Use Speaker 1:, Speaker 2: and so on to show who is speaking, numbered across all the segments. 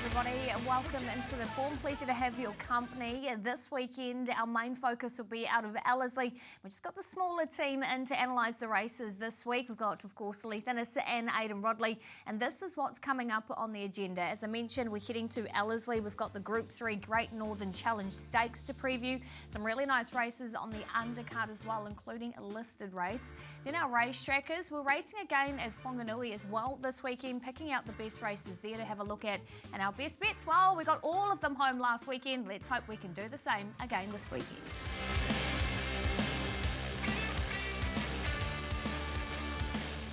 Speaker 1: everybody, and welcome into the form. Pleasure to have your company. This weekend, our main focus will be out of Ellerslie. We've just got the smaller team in to analyse the races this week. We've got, of course, Leith Innes and Aidan Rodley, and this is what's coming up on the agenda. As I mentioned, we're heading to Ellerslie. We've got the Group 3 Great Northern Challenge Stakes to preview. Some really nice races on the undercard as well, including a listed race. Then our race trackers, we're racing again at Whanganui as well this weekend, picking out the best races there to have a look at. And our best bets, well, we got all of them home last weekend. Let's hope we can do the same again this weekend.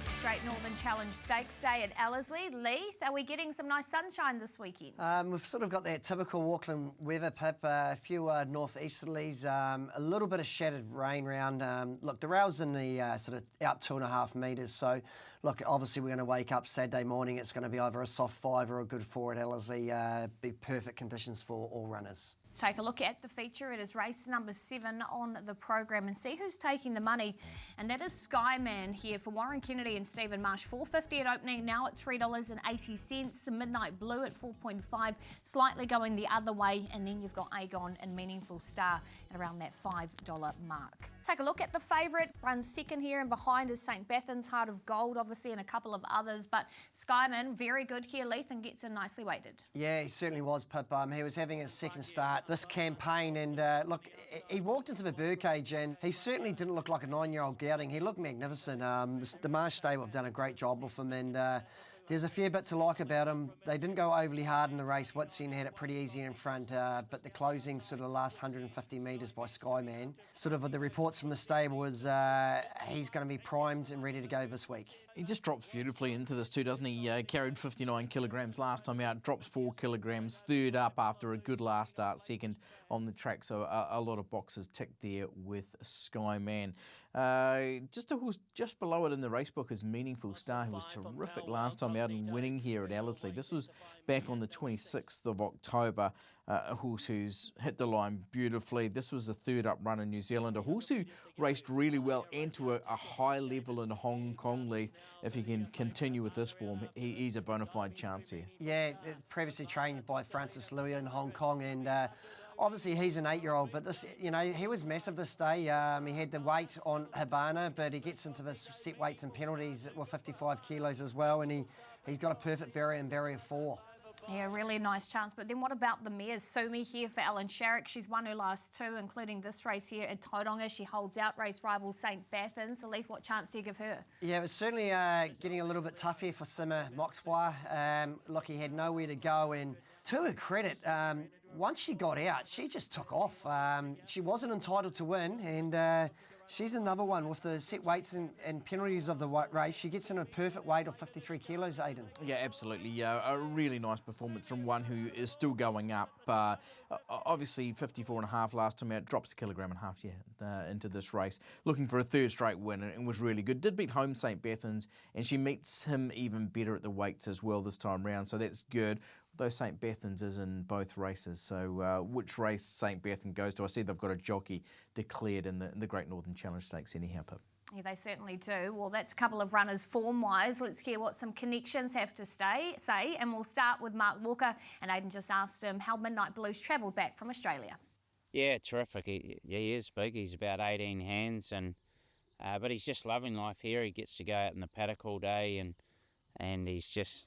Speaker 1: It's Great Northern Challenge Stakes Day at Ellerslie. Leith, are we getting some nice sunshine this weekend?
Speaker 2: We've sort of got that typical Auckland weather, Pip. A few northeasterlies, a little bit of shattered rain round. Look, the rail's in the sort of out 2.5 metres, so look, obviously we're going to wake up Saturday morning. It's going to be either a soft 5 or a good 4 at Ellerslie. Be perfect conditions for all runners.
Speaker 1: Take a look at the feature. It is race number 7 on the program and see who's taking the money. And that is Skyman here for Warren Kennedy and Stephen Marsh. $4.50 at opening, now at $3.80. Midnight Blue at 4.5, slightly going the other way. And then you've got Aegon and Meaningful Star at around that $5 mark. Take a look at the favourite. Runs second here, and behind is St. Bethan's Heart of Gold, obviously, and a couple of others. But Skyman, very good here, Leith, and gets in nicely weighted.
Speaker 2: Yeah, he certainly was, Pip. He was having his second start this campaign, and look, he walked into the birdcage, and he certainly didn't look like a 9-year-old gelding. He looked magnificent. The Marsh stable have done a great job with him, and there's a fair bit to like about him. They didn't go overly hard in the race. Whitson had it pretty easy in front, but the closing sort of last 150 metres by Skyman, sort of the reports from the stable is he's going to be primed and ready to go this week.
Speaker 3: He just drops beautifully into this too, doesn't he? Carried 59 kilograms last time out, drops 4 kilograms, third up after a good last start, second on the track. So a lot of boxes ticked there with Skyman. Just a horse just below it in the race book is Meaningful Star, who was terrific last time out and winning here at Ellerslie. This was back on the 26th of October. A horse who's hit the line beautifully. This was the third up run in New Zealand. A horse who raced really well into a high level in Hong Kong, Leith. If he can continue with this form, he's a bona fide chance here.
Speaker 2: Yeah, previously trained by Francis Louis in Hong Kong, and obviously he's an 8-year-old, but this, you know, he was massive this day. He had the weight on Habana, but he gets into the set weights and penalties with 55 kilos as well, and he's got a perfect barrier in barrier 4.
Speaker 1: Yeah, really nice chance. But then what about the mares? Sumi here for Alan Sharrock. She's won her last 2, including this race here at Tauranga. She holds out race rival St. Bethan's. So, Leith, what chance do you give her?
Speaker 2: Yeah, it's certainly getting a little bit tough here for Sima Moxwa. Look, he had nowhere to go, and to her credit, once she got out, she just took off. She wasn't entitled to win, and she's another one with the set weights and penalties of the race. She gets in a perfect weight of 53 kilos, Aidan.
Speaker 3: Yeah, absolutely. A really nice performance from one who is still going up. Obviously, 54.5 last time out, drops a 1.5 kilograms into this race. Looking for a third straight win, and was really good. Did beat home St. Bethan's, and she meets him even better at the weights as well this time round, so that's good. Though St. Bethan's is in both races, so which race St. Bethan goes to, I see they've got a jockey declared in the Great Northern Challenge Stakes anyhow, Pip.
Speaker 1: Yeah, they certainly do. Well, that's a couple of runners form-wise. Let's hear what some connections have to say, and we'll start with Mark Walker. And Aidan just asked him how Midnight Blues travelled back from Australia.
Speaker 4: Yeah, terrific. He is big. He's about 18 hands, and but he's just loving life here. He gets to go out in the paddock all day, and he's just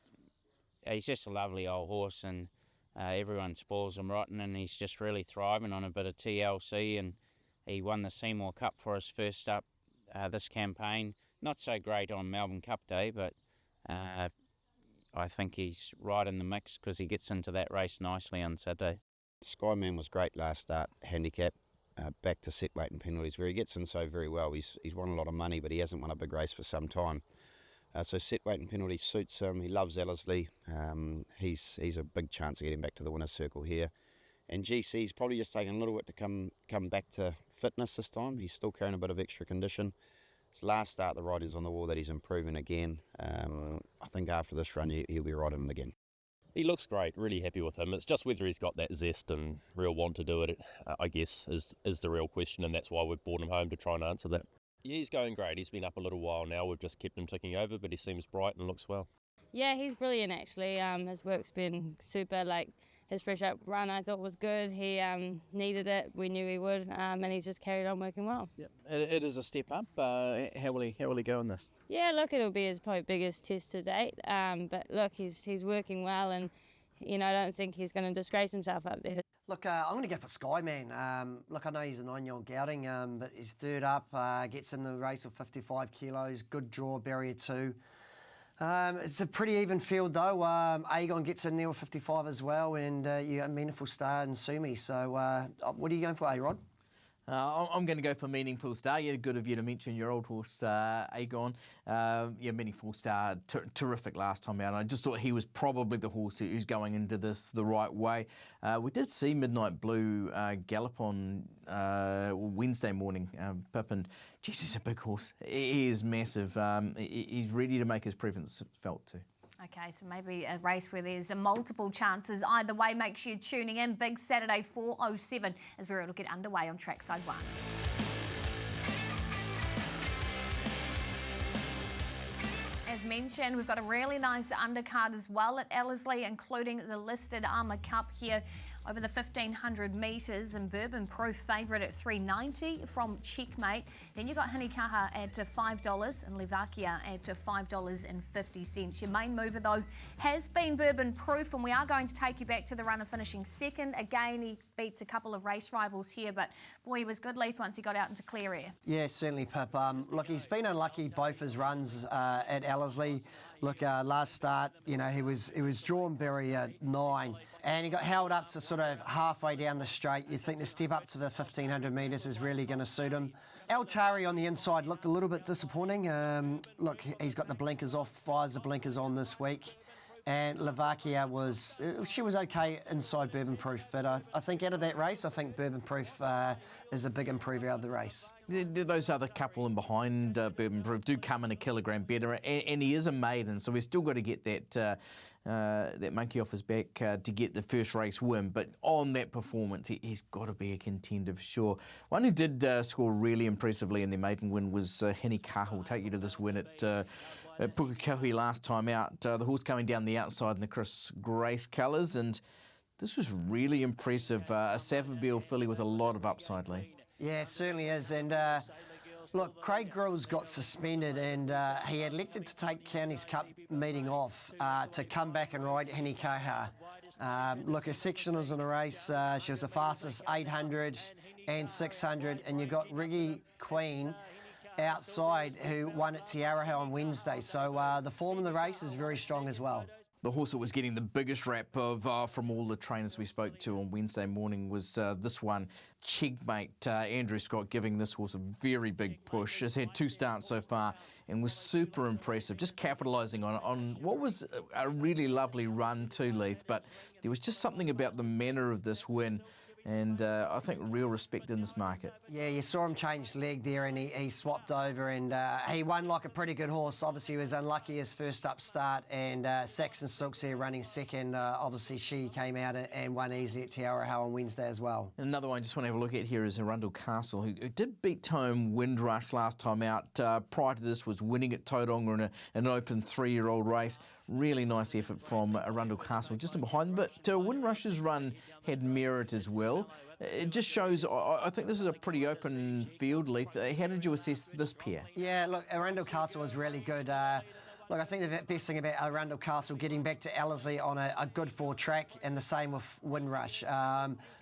Speaker 4: a lovely old horse, and everyone spoils him rotten, and he's just really thriving on a bit of TLC, and he won the Seymour Cup for us first up this campaign. Not so great on Melbourne Cup Day, but I think he's right in the mix because he gets into that race nicely on Saturday.
Speaker 5: Skyman was great last start, handicap, back to set weight and penalties, where he gets in so very well. He's won a lot of money, but he hasn't won a big race for some time. So set weight and penalty suits him. He loves Ellerslie. He's a big chance of getting back to the winner's circle here. And GC's probably just taking a little bit to come back to fitness this time. He's still carrying a bit of extra condition. His last start, the writing's on the wall that he's improving again. I think after this run, he'll be right in again.
Speaker 6: He looks great, really happy with him. It's just whether he's got that zest and real want to do it, I guess, is the real question, and that's why we've brought him home to try and answer that. Yeah, he's going great. He's been up a little while now. We've just kept him ticking over, but he seems bright and looks well.
Speaker 7: Yeah, he's brilliant actually. His work's been super. Like his fresh up run, I thought was good. He needed it. We knew he would, and he's just carried on working well.
Speaker 3: Yep. It is a step up. How will he go in this?
Speaker 7: Yeah, look, it'll be his probably biggest test to date. But look, he's working well, and I don't think he's going to disgrace himself up there.
Speaker 2: Look, I'm going to go for Skyman. Look, I know he's a 9-year-old gelding, but he's third up, gets in the race with 55 kilos, good draw, barrier 2. It's a pretty even field though. Aegon gets in there with 55 as well, and you got a Meaningful Star and Sumi. So what are you going for, A-Rod?
Speaker 3: I'm going to go for Meaningful Star. Yeah, good of you to mention your old horse, Aegon. Yeah, Meaningful Star, terrific last time out. I just thought he was probably the horse who's going into this the right way. We did see Midnight Blue gallop on Wednesday morning, Pip, and geez, he's a big horse. He is massive. He's ready to make his presence felt too.
Speaker 1: Okay, so maybe a race where there's multiple chances. Either way, make sure you're tuning in. Big Saturday 4:07 is where it'll get underway on Trackside 1. As mentioned, we've got a really nice undercard as well at Ellerslie, including the listed Armour Cup here over the 1,500 metres, and Bourbon Proof favourite at $3.90 from Checkmate. Then you've got Hinikaha at $5 and Levakia at $5.50. Your main mover, though, has been Bourbon Proof, and we are going to take you back to the runner finishing second. Again, he beats a couple of race rivals here, but boy, he was good, Leith, once he got out into clear air.
Speaker 2: Yeah, certainly, Pip. Look, he's been unlucky both his runs at Ellerslie. Look, last start, he was drawn barrier 9. And he got held up to sort of halfway down the straight. You think the step up to the 1,500 metres is really going to suit him. Altari on the inside looked a little bit disappointing. Look, he's got the blinkers off, fires the blinkers on this week. And Levakia was okay inside Bourbon Proof. But I think out of that race, I think Bourbon Proof is a big improver out of the race.
Speaker 3: Those other couple in behind Bourbon Proof do come in a kilogram better, and he is a maiden, so we've still got to get that monkey off his back to get the first race win. But on that performance, he's got to be a contender for sure. One who did score really impressively in their maiden win was Hinikaha. We'll take you to this win at Pukekohe last time out. The horse coming down the outside in the Chris Grace colours, and this was really impressive. A Savabeel filly with a lot of upside, Lee.
Speaker 2: Yeah, it certainly is. And look, Craig Grills got suspended, and he elected to take Counties Cup meeting off to come back and ride Hinikaha. Look, her sectionals in the race, she was the fastest 800 and 600, and you got Riggy Queen outside who won at Te Araha on Wednesday. So the form of the race is very strong as well.
Speaker 3: The horse that was getting the biggest rap of from all the trainers we spoke to on Wednesday morning was this one, Checkmate. Andrew Scott giving this horse a very big push. Has had 2 starts so far and was super impressive, just capitalising on what was a really lovely run too, Leith. But there was just something about the manner of this win, and I think real respect in this market.
Speaker 2: Yeah, you saw him change leg there, and he swapped over, and he won like a pretty good horse. Obviously, he was unlucky his first up start, and Saxon Silks here running second. Obviously, she came out and won easily at Te Araha on Wednesday as well.
Speaker 3: Another one I just want to have a look at here is Arundel Castle, who did beat Tome Windrush last time out. Prior to this was winning at Tauranga in an open 3-year-old race. Really nice effort from Arundel Castle just in behind, but Windrush's run had merit as well. It just shows, I think this is a pretty open field, Leith. How did you assess this pair?
Speaker 2: Yeah, look, Arundel Castle was really good. Look, I think the best thing about Arundel Castle getting back to Ellerslie on a good 4 track, and the same with Windrush.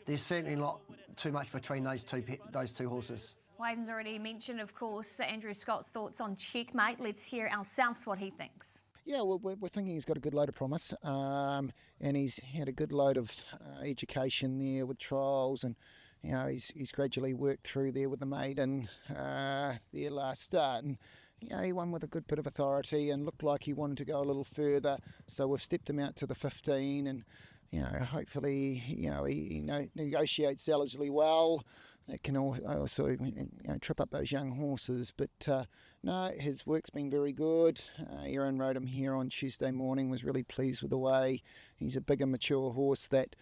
Speaker 2: There's certainly not too much between those two horses.
Speaker 1: Wayden's already mentioned, of course, Andrew Scott's thoughts on Checkmate. Let's hear ourselves what he thinks.
Speaker 8: Yeah, well, we're thinking he's got a good load of promise, and he's had a good load of education there with trials, and he's gradually worked through there with the maiden their last start, and he won with a good bit of authority and looked like he wanted to go a little further. So we've stepped him out to the 15, and hopefully he negotiates Ellerslie well. That can also trip up those young horses. But no, his work's been very good. Aaron rode him here on Tuesday morning, was really pleased with the way. He's a bigger, mature horse that,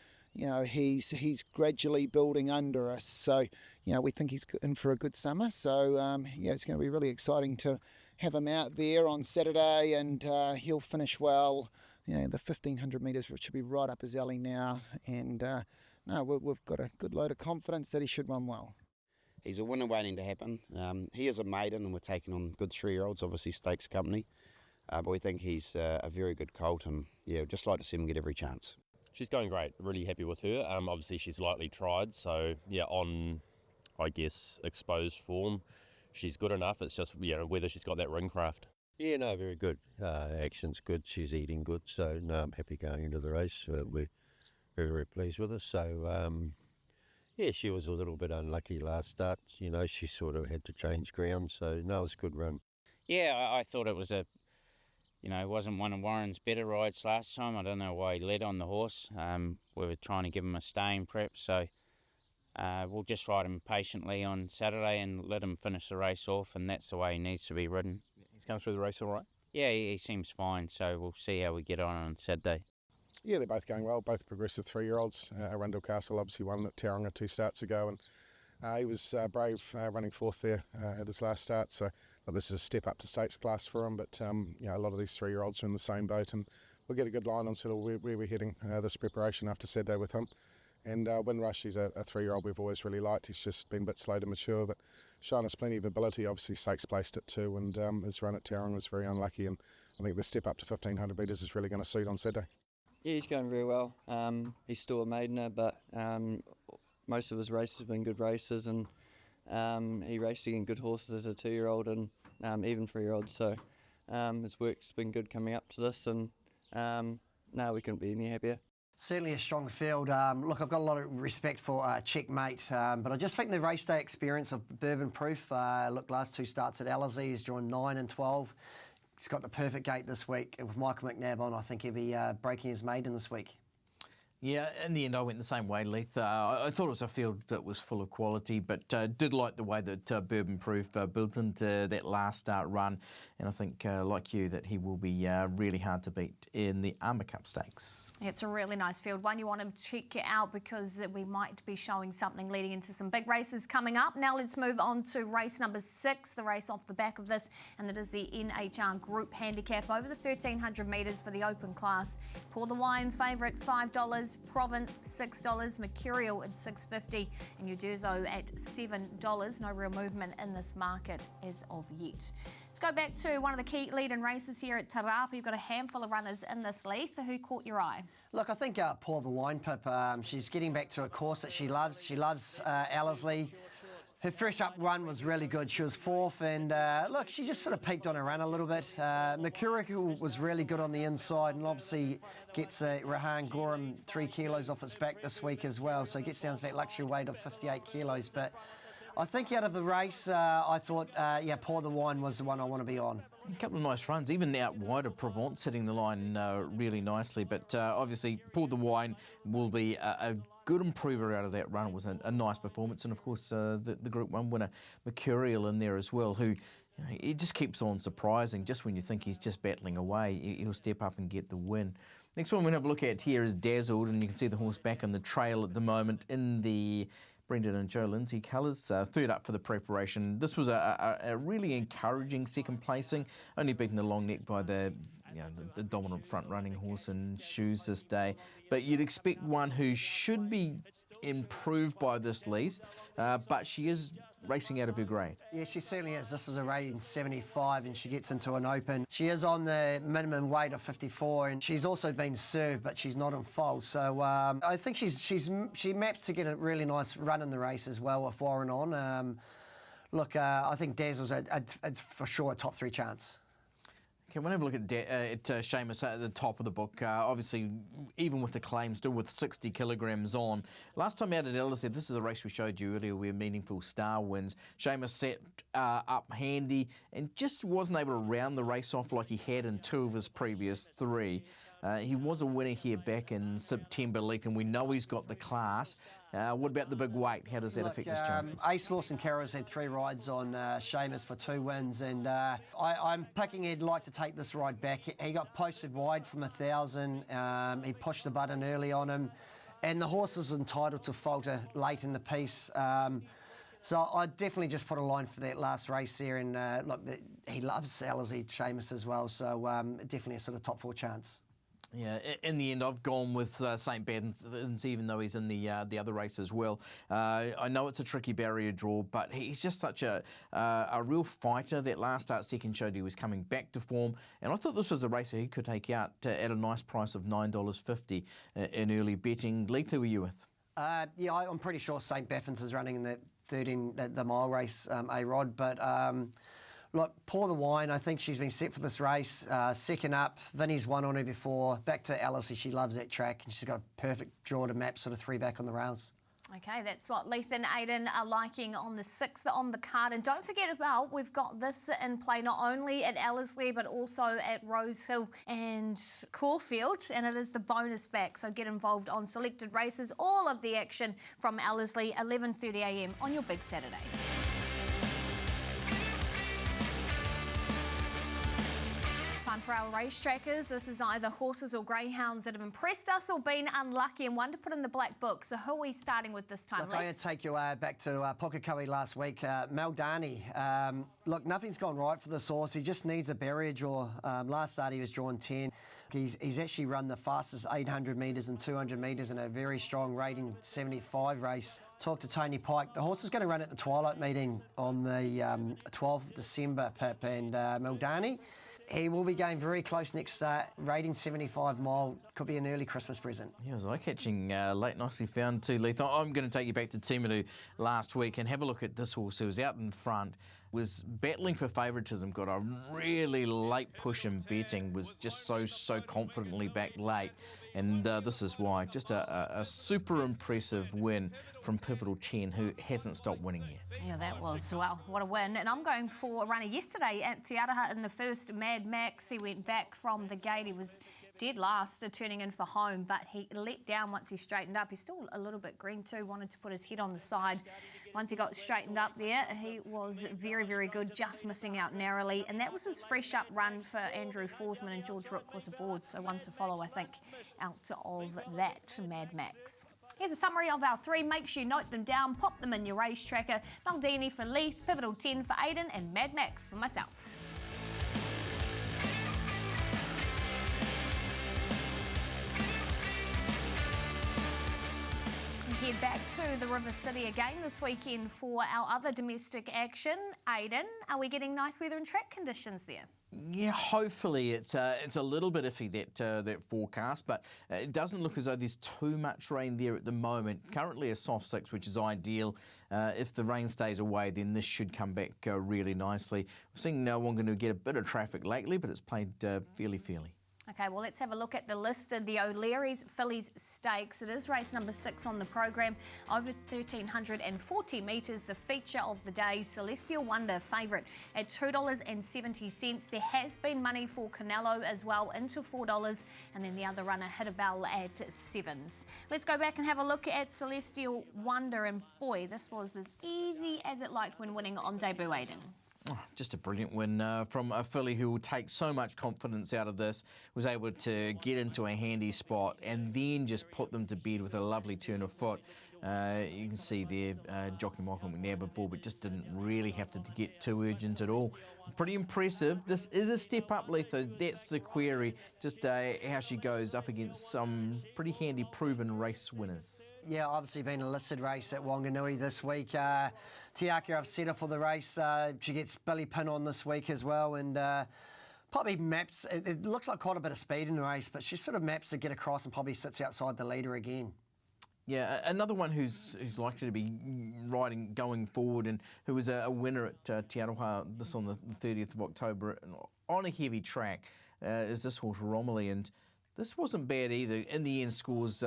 Speaker 8: he's gradually building under us. So, we think he's in for a good summer. So, it's going to be really exciting to have him out there on Saturday, and he'll finish well. The 1500 metres should be right up his alley now, and no, we've got a good load of confidence that he should run well.
Speaker 5: He's a winner waiting to happen. He is a maiden, and we're taking on good 3-year-olds, obviously stakes company. But we think he's a very good colt, and we'd just like to see him get every chance.
Speaker 6: She's going great. Really happy with her. Obviously, she's lightly tried, so on, I guess, exposed form, she's good enough. It's just whether she's got that ring craft.
Speaker 9: Yeah, no, very good. Action's good. She's eating good, so no, I'm happy going into the race. We're very, very pleased with her. So she was a little bit unlucky last start. She sort of had to change ground, so no, it was a good run.
Speaker 4: Yeah, I thought it was it wasn't one of Warren's better rides last time. I don't know why he led on the horse. We were trying to give him a staying prep, so we'll just ride him patiently on Saturday and let him finish the race off, and that's the way he needs to be ridden.
Speaker 3: He's come through the race all right?
Speaker 4: Yeah, he seems fine, so we'll see how we get on Saturday.
Speaker 10: Yeah, they're both going well, both progressive 3-year-olds. Arundel Castle obviously won at Tauranga 2 starts ago, and he was brave running fourth there at his last start. So this is a step up to stakes class for him, but a lot of these 3-year-olds are in the same boat, and we'll get a good line on sort of where we're heading this preparation after Saturday with him. And Windrush, he's a 3-year-old we've always really liked. He's just been a bit slow to mature, but shown us plenty of ability. Obviously, stakes placed it too, and his run at Tauranga was very unlucky, and I think the step up to 1500 metres is really going to suit on Saturday.
Speaker 11: Yeah, he's going very well. He's still a maidener, but most of his races have been good races, and he raced against good horses as a 2-year-old and even 3-year-old. So his work's been good coming up to this, and no, we couldn't be any happier.
Speaker 2: Certainly a strong field. Look, I've got a lot of respect for Checkmate, but I just think the race day experience of Bourbon Proof, last 2 starts at Ellerslie, he's joined 9 and 12. He's got the perfect gate this week. With Michael McNabb on, I think he'll be breaking his maiden this week.
Speaker 3: Yeah, in the end, I went the same way, Leith. I thought it was a field that was full of quality, but did like the way that Bourbon Proof built into that last start run. And I think, like you, that he will be really hard to beat in the Armour Cup Stakes.
Speaker 1: It's a really nice field, one you want to check out because we might be showing something leading into some big races coming up. Now let's move on to race number 6, the race off the back of this, and that is the NHR Group Handicap over the 1300 metres for the open class. Pour the Wine favourite $5, Province $6, Mercurial at $6.50, and Uderzo at $7. No real movement in this market as of yet. Let's go back to one of the key lead-in races here at Te Rapa. You've got a handful of runners in this, Leith. Who caught your eye?
Speaker 2: Look, I think Pour the Wine, Pip, she's getting back to a course that she loves. She loves Ellerslie. Her first up run was really good. She was 4th, and look, she just sort of peaked on her run a little bit. Mercurial was really good on the inside, and obviously gets Rahan Gorham 3 kilos off its back this week as well, so it gets down to that luxury weight of 58 kilos. But I think out of the race, I thought, Pour the Wine was the one I want to be on.
Speaker 3: A couple of nice runs, even out wide of Provence setting the line really nicely. But obviously, Pour the Wine will be a good improver out of that run. It was a nice performance. And of course, the Group 1 winner, Mercurial, in there as well, who he just keeps on surprising. Just when you think he's just battling away, he'll step up and get the win. Next one we're going to have a look at here is Dazzled, and you can see the horse back on the trail at the moment in the Brendan and Joe Lindsay colours, 3rd up for the preparation. This was a really encouraging second placing, only beaten the long neck by the dominant front running horse in Shoes this day. But you'd expect one who should be improved by this lead, but she is racing out of her grade.
Speaker 2: Yeah, she certainly is. This is a rating 75 and she gets into an open. She is on the minimum weight of 54 and she's also been served, but she's not in foal. So I think she maps to get a really nice run in the race as well with Warren on. Look, I think Dazzle's for sure a top 3 chance.
Speaker 3: Okay, we'll have a look at Seamus at the top of the book. Obviously, even with the claim, still with 60 kilograms on. Last time out at Ellerslie, this is a race we showed you earlier where Meaningful Star wins. Seamus set up handy and just wasn't able to round the race off like he had in 2 of his previous 3. He was a winner here back in September, Leith, and we know he's got the class. What about the big weight? How does that affect his chances?
Speaker 2: Ace Lawson Carroll's had 3 rides on Seamus for 2 wins, and I'm picking he'd like to take this ride back. He got posted wide from 1,000. He pushed the button early on him, and the horse was entitled to falter late in the piece. So I'd definitely just put a line for that last race there. And look, he loves Ellerslie, Seamus as well. So definitely a sort of top 4 chance.
Speaker 3: Yeah, in the end, I've gone with St. Benthams, even though he's in the other race as well. I know it's a tricky barrier draw, but he's just such a real fighter. That last start second showed he was coming back to form, and I thought this was a race he could take out at a nice price of $9.50 in early betting. Leith, who were you with?
Speaker 2: Yeah, I'm pretty sure St. Benthams is running in the 13 mile race, A-Rod, but. Look, Pour the Wine, I think she's been set for this race. Second up, Vinny's won on her before. Back to Ellerslie, she loves that track, and she's got a perfect draw to map, sort of 3 back on the rails.
Speaker 1: Okay, that's what Leith and Aidan are liking on the 6th on the card. And don't forget about, we've got this in play not only at Ellerslie, but also at Rosehill and Caulfield, and it is the bonus back. So get involved on selected races. All of the action from Ellerslie, 11:30 a.m. on your big Saturday. Time for our race trackers. This is either horses or greyhounds that have impressed us or been unlucky and one to put in the black book. So who are we starting with this time,
Speaker 2: Look, I'm going to take you back to Pukekohe last week. Whanganui. Look, nothing's gone right for this horse. He just needs a barrier draw. Last start he was drawn 10. He's actually run the fastest 800 metres and 200 metres in a very strong rating 75 race. Talked to Tony Pike. The horse is going to run at the Twilight meeting on the 12th of December, Pip, and Whanganui. He will be going very close next start, rating 75 mile. Could be an early Christmas present.
Speaker 3: Yeah, was eye-catching, late, nicely found too, Leith. I'm going to take you back to Timaru last week and have a look at this horse who was out in front, was battling for favouritism, got a really late push in betting, was just so confidently back late. And this is why. Just a super impressive win from Pivotal 10, who hasn't stopped winning yet.
Speaker 1: Yeah, that was, well, what a win. And I'm going for a runner yesterday at Te Araha in the first, Mad Max. He went back from the gate. He was dead last, turning in for home, but he let down once he straightened up. He's still a little bit green too, wanted to put his head on the side. Once he got straightened up there, he was very good, just missing out narrowly. And that was his fresh up run for Andrew Forsman, and George Rook was aboard, so one to follow, I think, out of that Mad Max. Here's a summary of our 3. Make sure you note them down, pop them in your race tracker. Maldini for Leith, Pivotal 10 for Aidan, and Mad Max for myself. Head back to the River City again this weekend for our other domestic action. Aidan, are we getting nice weather and track conditions there?
Speaker 3: Yeah, hopefully it's a little bit iffy, that forecast, but it doesn't look as though there's too much rain there at the moment. Currently a soft 6, which is ideal. If the rain stays away, then this should come back really nicely. We've seen Whanganui get a bit of traffic lately, but it's played fairly.
Speaker 1: Okay, well, let's have a look at the list of the O'Leary's Fillies Stakes. It is race number 6 on the program, over 1,340 metres. The feature of the day, Celestial Wonder, favourite at $2.70. There has been money for Canelo as well, into $4, and then the other runner hit a bell at 7s. Let's go back and have a look at Celestial Wonder, and boy, this was as easy as it liked when winning on debut, Aidan.
Speaker 3: Oh, just a brilliant win from a filly who will take so much confidence out of this, was able to get into a handy spot and then just put them to bed with a lovely turn of foot. You can see there, jockey Michael McNabb ball, but just didn't really have to get too urgent at all. Pretty impressive. This is a step up, Letha. That's the query. Just how she goes up against some pretty handy proven race winners.
Speaker 2: Yeah, obviously been a listed race at Whanganui this week. Tiaka, I've set her for the race. She gets Billy Pin on this week as well, and probably maps. It looks like quite a bit of speed in the race, but she sort of maps to get across and probably sits outside the leader again.
Speaker 3: Yeah, another one who's likely to be riding going forward, and who was a winner at Te Aroha this on the 30th of October on a heavy track, is this horse Romilly, and this wasn't bad either. In the end, scores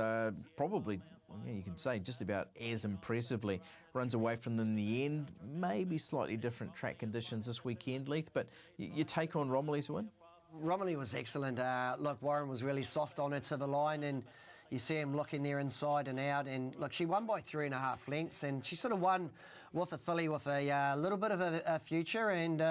Speaker 3: probably, yeah, you could say, just about as impressively. Runs away from them in the end. Maybe slightly different track conditions this weekend, Leith, but your take on Romilly's win?
Speaker 2: Romilly was excellent. Look, Warren was really soft on her to the line, and you see him looking there inside and out. And look, she won by 3.5 lengths, and she sort of won with a filly with a little bit of a future, and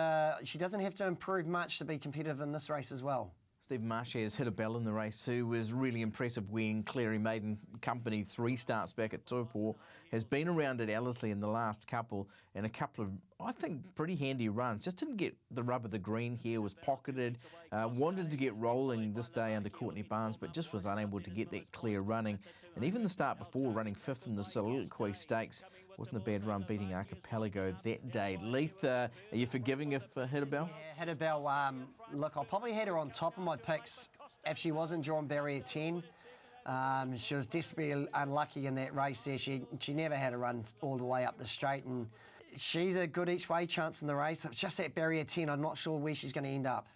Speaker 2: she doesn't have to improve much to be competitive in this race as well.
Speaker 3: Stephen Marsh has hit a bell in the race, who was really impressive when Clary Maiden Company 3 starts back at Tupou, has been around at Ellerslie in the last couple, and a couple of, I think, pretty handy runs. Just didn't get the rub of the green here, was pocketed, wanted to get rolling this day under Courtney Barnes, but just was unable to get that clear running. And even the start before, running 5th in the Soliloquy Stakes, wasn't a bad run beating Archipelago that day. Leith, are you forgiving if hit a bell?
Speaker 2: Yeah, hit a bell. Look, I probably had her on top of my picks if she wasn't drawn barrier 10. She was desperately unlucky in that race there. She never had a run all the way up the straight, and she's a good each way chance in the race. It's just that barrier 10, I'm not sure where she's going to end up.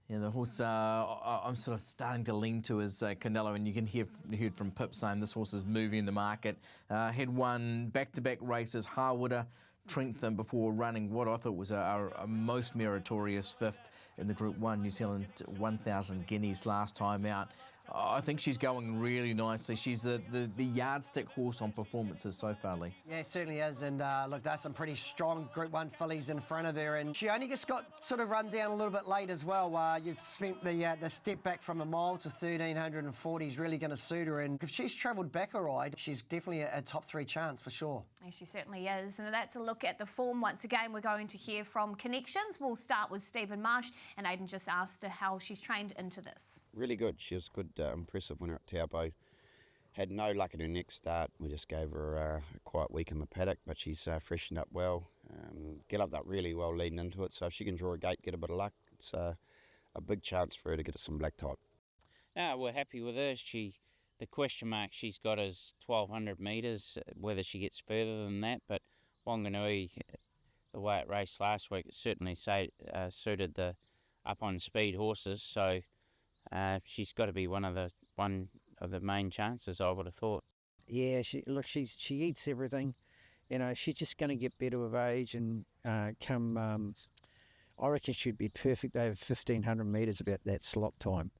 Speaker 3: Yeah, the horse I'm sort of starting to lean to is Canelo, and you can heard from Pip saying this horse is moving in the market. Had won back-to-back races, Harwooder, Trentham, before running what I thought was a most meritorious 5th in the Group 1 New Zealand 1,000 guineas last time out. I think she's going really nicely. She's the yardstick horse on performances so far, Lee.
Speaker 2: Yeah, it certainly is. And look, there's some pretty strong Group 1 fillies in front of her. And she only just got sort of run down a little bit late as well. You've spent the step back from a mile to 1,340 is really going to suit her. And if she's travelled back a ride, she's definitely a top 3 chance for sure.
Speaker 1: Yeah, she certainly is. And that's a look at the form. Once again, we're going to hear from Connections. We'll start with Stephen Marsh. And Aidan just asked her how she's trained into this.
Speaker 5: Really good. She was good, impressive winner at Taupo. Had no luck in her next start. We just gave her a quiet week in the paddock, but she's freshened up well. Galloped up really well leading into it. So if she can draw a gate, get a bit of luck, it's a big chance for her to get some black type.
Speaker 4: No, we're happy with her. The question mark she's got is 1,200 metres, whether she gets further than that. But Whanganui, the way it raced last week, it certainly suited the up-on-speed horses. So she's got to be one of the main chances, I would have thought.
Speaker 12: Yeah, she eats everything. You know, she's just going to get better with age and come. I reckon she'd be perfect over 1,500 metres about that slot time.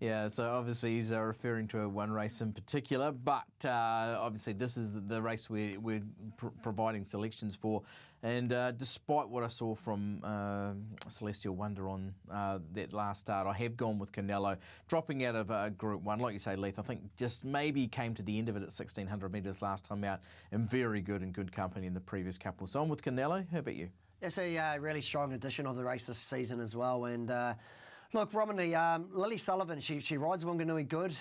Speaker 3: Yeah, so obviously he's referring to one race in particular, but obviously this is the race we're providing selections for. And despite what I saw from Celestial Wonder on that last start, I have gone with Canelo, dropping out of Group 1. Like you say, Leith, I think just maybe came to the end of it at 1,600 metres last time out, and very good in good company in the previous couple. So I'm with Canelo. How about you?
Speaker 2: It's a really strong addition of the race this season as well. And look, Romney, Lily Sullivan, she rides Whanganui good.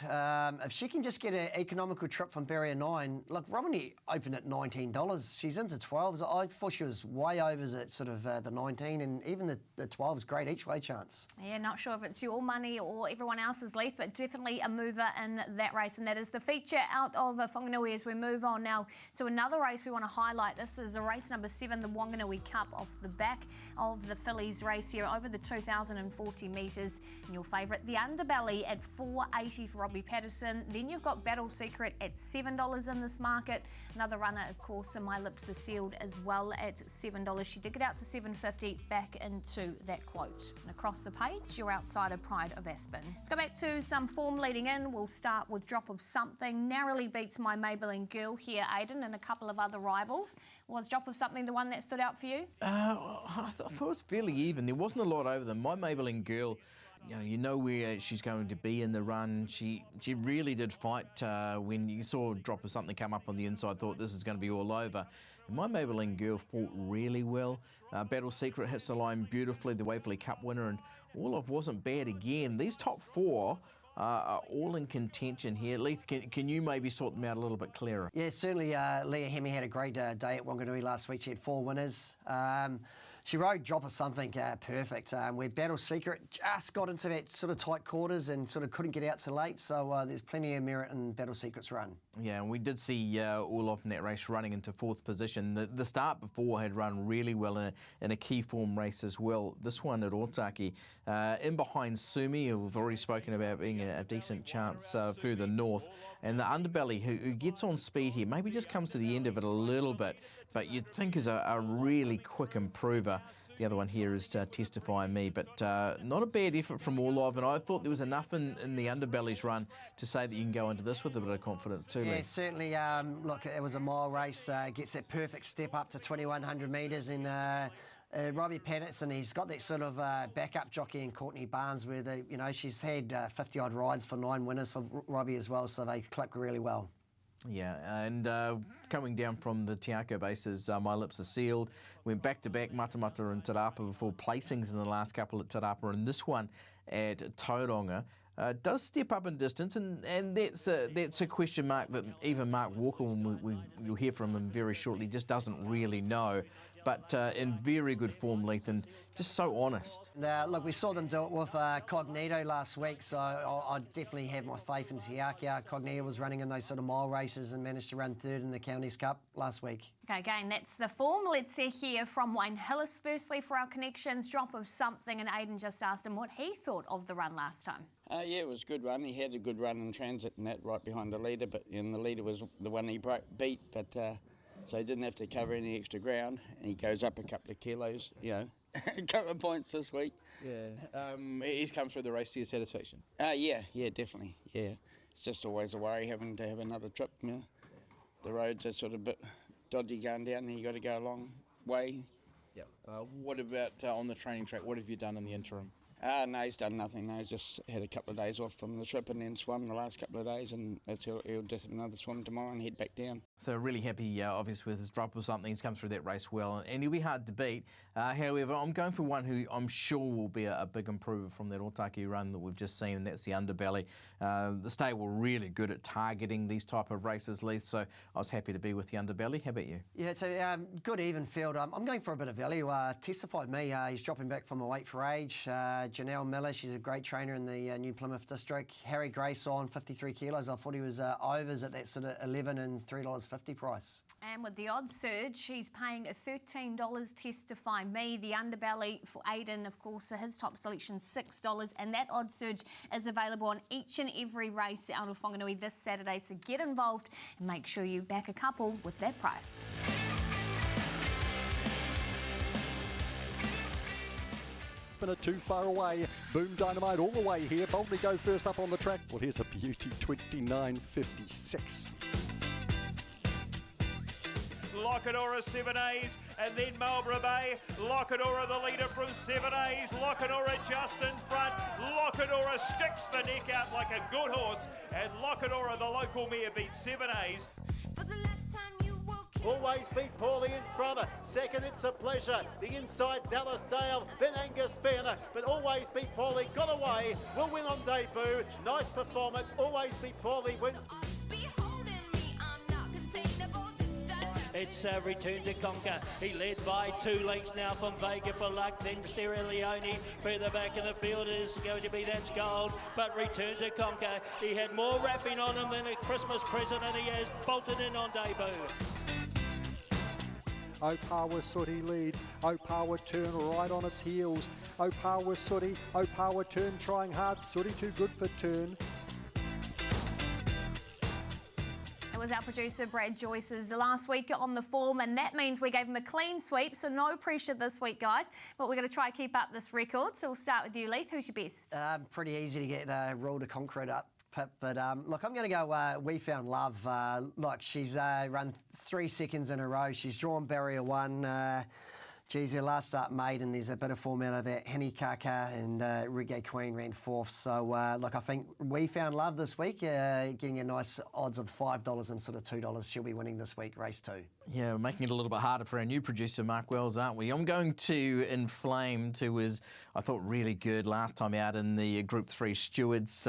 Speaker 2: If she can just get an economical trip from barrier 9, look, Romney opened at $19. She's into 12s. I thought she was way overs at sort of the 19, and even the 12 is great each way chance.
Speaker 1: Yeah, not sure if it's your money or everyone else's, Leith, but definitely a mover in that race, and that is the feature out of Whanganui. As we move on now to another race we want to highlight. This is a race number 7, the Whanganui Cup, off the back of the fillies race here over the 2,040 metres. And your favourite, the Underbelly, at $4.80 for Robbie Patterson. Then you've got Battle Secret at $7 in this market. Another runner, of course, and My Lips Are Sealed as well at $7. She did get out to $7.50 back into that quote. And across the page, your outsider, Pride of Aspen. Let's go back to some form leading in. We'll start with Drop of Something. Narrowly beats My Maybelline Girl here, Aidan, and a couple of other rivals. Was Drop of Something the one that stood out for you?
Speaker 3: I thought it was fairly even. There wasn't a lot over them. My Maybelline Girl, you know where she's going to be in the run. She really did fight when you saw Drop of Something come up on the inside. Thought this is going to be all over. And My Maybelline Girl fought really well. Battle Secret hits the line beautifully, the Waverley Cup winner, and Orlov wasn't bad again. These top 4 are all in contention here. Leith, can you maybe sort them out a little bit clearer?
Speaker 2: Yeah, certainly. Leah Hemi had a great day at Whanganui last week. She had 4 winners. She rode Drop of Something perfect, where Battle Secret just got into that sort of tight quarters and sort of couldn't get out so late. So there's plenty of merit in Battle Secret's run. Yeah, and we did see Orlov in that race running into 4th position. The start before had run really well in a key form race as well. This one at Otaki, in behind Sumi, who we've already spoken about being a decent chance further north. And the Underbelly, who gets on speed here, maybe just comes to the end of it a little bit, but you'd think is a really quick improver. The other one here is Testify Me, but not a bad effort from Orlov, and I thought there was enough in the Underbelly's run to say that you can go into this with a bit of confidence too, Lee. Yeah, certainly. Look, it was a mile race, gets that perfect step up to 2,100 metres, and Robbie Patterson, he's got that sort of backup jockey in Courtney Barnes where they, she's had 50-odd rides for 9 winners for Robbie as well, so they click really well.
Speaker 3: Yeah, and coming down from the Te Ako bases, My Lips Are Sealed. Went back-to-back Matamata and Te Rapa before placings in the last couple at Te Rapa, and this one at Tauranga. Does step up in distance, and that's a question mark that even Mark Walker, you'll hear from him very shortly, just doesn't really know. But in very good form, Leith, and just so honest.
Speaker 2: Look, we saw them do it with Cognito last week, so I definitely have my faith in Te Ako. Cognito was running in those sort of mile races and managed to run 3rd in the Counties Cup last week.
Speaker 1: Okay, again, that's the form. Let's hear from Wayne Hillis firstly for our connections. Drop of something, and Aidan just asked him what he thought of the run last time.
Speaker 13: Yeah, it was a good run. He had a good run in transit and that right behind the leader, but the leader was the one he beat, but so he didn't have to cover any extra ground. And he goes up a couple of kilos, a couple of points this week.
Speaker 3: Yeah, he's come through the race to your satisfaction.
Speaker 13: Yeah, definitely. Yeah, it's just always a worry having to have another trip. The roads are sort of a bit dodgy going down, and you got to go a long way.
Speaker 3: Yeah. What about on the training track? What have you done in the interim?
Speaker 13: No, he's done nothing. No, he's just had a couple of days off from the trip and then swum the last couple of days, and he'll just have another swim tomorrow and head back down.
Speaker 3: So really happy, obviously, with his drop or something. He's come through that race well, and he'll be hard to beat. However, I'm going for one who I'm sure will be a big improver from that Otaki run that we've just seen, and that's the Underbelly. The stable were really good at targeting these type of races, Leith, so I was happy to be with the Underbelly. How about you?
Speaker 2: Yeah, it's a good even field. I'm going for a bit of value. Testified me, he's dropping back from a weight for age. Janelle Miller, she's a great trainer in the New Plymouth district. Harry Grace on 53 kilos. I thought he was overs at that sort of $11 and $3.50 price.
Speaker 1: And with the odds surge, he's paying $13. Testify me. The Underbelly for Aidan, of course, his top selection $6, and that odds surge is available on each and every race out of Whanganui this Saturday. So get involved and make sure you back a couple with that price.
Speaker 14: Too far away. Boom Dynamite all the way here. Boldly Go first up on the track. Well, here's a beauty, 29.56.
Speaker 15: Lockadora 7A's, and then Marlborough Bay. Lockadora the leader from 7A's. Lockadora just in front. Lockadora sticks the neck out like a good horse, and Lockadora, the local mare, beats 7A's.
Speaker 16: Always beat Paulie in front. Second, It's a Pleasure. The inside, Dallas Dale, then Angus Fairner. But Always beat Paulie, got away, will win on debut. Nice performance, Always beat Paulie wins.
Speaker 17: It's Return to Conquer. He led by 2 lengths now from Vega for Luck. Then Sierra Leone. Further back in the field is going to be That's Gold. But Return to Conquer. He had more wrapping on him than a Christmas present, and he has bolted in on debut.
Speaker 14: Opawa Sooty leads. Opawa Turn right on its heels. Opawa Sooty. Opawa Turn trying hard. Sooty too good for Turn.
Speaker 1: It was our producer Brad Joyce's last week on the form, and that means we gave him a clean sweep, so no pressure this week, guys. But we're going to try to keep up this record, so we'll start with you, Leith. Who's your best?
Speaker 2: Pretty easy to get Rule to Concrete up. But look, I'm going to go We Found Love. Look, she's run 3 seconds in a row. She's drawn barrier 1. Geez, her last start made, and there's a bit of form out of that. Henny Kaka and Reggae Queen ran 4th. So, look, I think We Found Love this week, getting a nice odds of $5 and sort of $2. She'll be winning this week, race 2.
Speaker 3: Yeah, we're making it a little bit harder for our new producer, Mark Wells, aren't we? I'm going to Inflamed, who was, I thought, really good last time out in the Group 3 Stewards.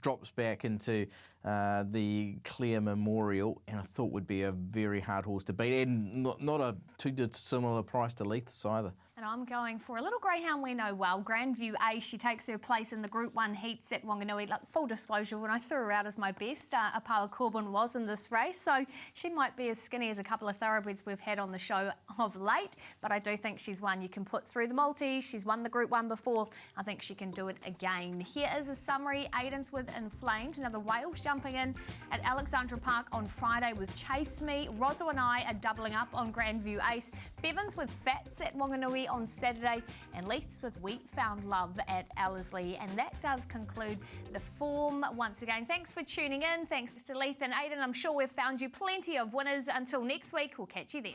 Speaker 3: Drops back into the Clear Memorial, and I thought would be a very hard horse to beat, and not a too dissimilar price to Leith's either.
Speaker 1: And I'm going for a little greyhound we know well, Grandview Ace. She takes her place in the Group 1 heats at Whanganui. Like, full disclosure, when I threw her out as my best, Apala Corbin was in this race, so she might be as skinny as a couple of thoroughbreds we've had on the show of late, but I do think she's one you can put through the multis. She's won the Group 1 before. I think she can do it again. Here is a summary. Aidan's with Inflamed, another Wales jumping in at Alexandra Park on Friday with Chase Me. Rosso and I are doubling up on Grandview Ace. Bevan's with Fats at Whanganui on Saturday, and Leith's with We Found Love at Ellerslie. And that does conclude the form once again. Thanks for tuning in. Thanks to Leith and Aidan. I'm sure we've found you plenty of winners. Until next week, we'll catch you then.